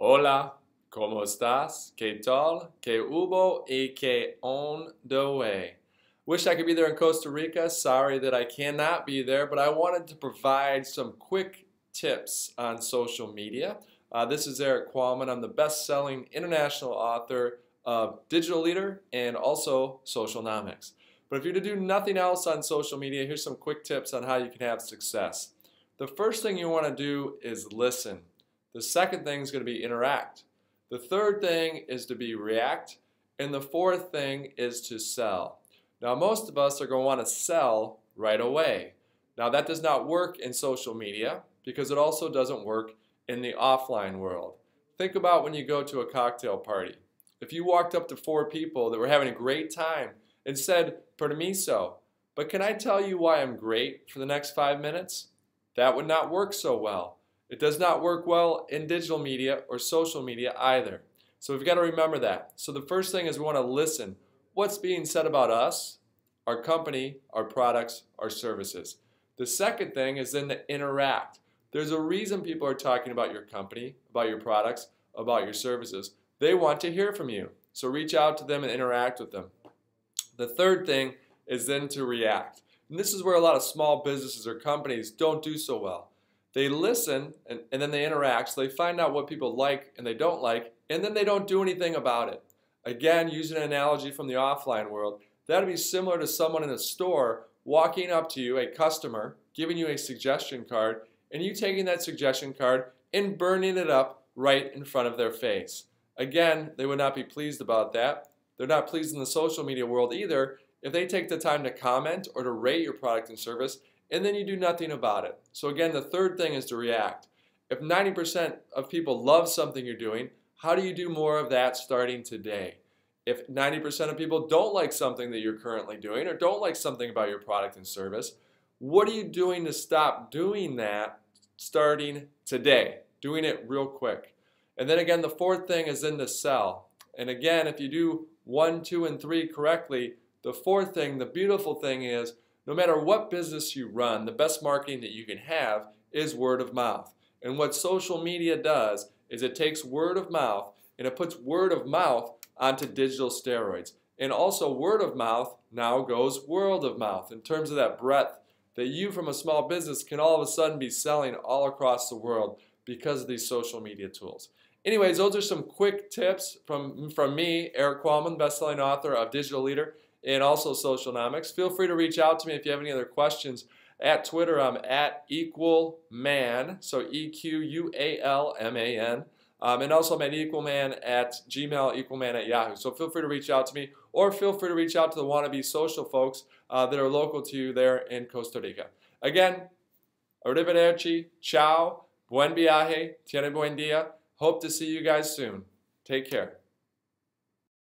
Hola, ¿cómo estás? ¿Qué tal? ¿Qué hubo? Y qué on the way? Wish I could be there in Costa Rica. Sorry that I cannot be there, but I wanted to provide some quick tips on social media. This is Eric Qualman. I'm the best-selling international author of Digital Leader and also Socialnomics. But if you're to do nothing else on social media, here's some quick tips on how you can have success. The first thing you want to do is listen. The second thing is going to be interact. The third thing is to be react. And the fourth thing is to sell. Now, most of us are going to want to sell right away. Now, that does not work in social media because it also doesn't work in the offline world. Think about when you go to a cocktail party. If you walked up to 4 people that were having a great time and said, "Permiso, but can I tell you why I'm great for the next 5 minutes?" That would not work so well. It does not work well in digital media or social media either. So we've got to remember that. So the first thing is we want to listen. What's being said about us, our company, our products, our services? The second thing is then to interact. There's a reason people are talking about your company, about your products, about your services. They want to hear from you. So reach out to them and interact with them. The third thing is then to react. And this is where a lot of small businesses or companies don't do so well. They listen and then they interact, so they find out what people like and they don't like, and then they don't do anything about it. Again, using an analogy from the offline world, that would be similar to someone in a store walking up to you, a customer, giving you a suggestion card, and you taking that suggestion card and burning it up right in front of their face. Again, they would not be pleased about that. They're not pleased in the social media world either if they take the time to comment or to rate your product and service and then you do nothing about it. So again, the third thing is to react. If 90% of people love something you're doing, how do you do more of that starting today? If 90% of people don't like something that you're currently doing or don't like something about your product and service, what are you doing to stop doing that starting today? Doing it real quick. And then again, the fourth thing is then to sell. And again, if you do 1, 2, and 3 correctly, the fourth thing, the beautiful thing is, no matter what business you run, the best marketing that you can have is word of mouth. And what social media does is it takes word of mouth and it puts word of mouth onto digital steroids. And also word of mouth now goes world of mouth in terms of that breadth that you from a small business can all of a sudden be selling all across the world because of these social media tools. Anyways, those are some quick tips from me, Eric Qualman, best-selling author of Digital Leader and also Socialnomics. Feel free to reach out to me if you have any other questions. At Twitter, I'm at equalman, so EQUALMAN. And also I'm at equalman at Gmail, equalman at Yahoo. So feel free to reach out to me or feel free to reach out to the Wannabe Social folks that are local to you there in Costa Rica. Again, arrivederci, ciao, buen viaje, tiene buen día. Hope to see you guys soon. Take care.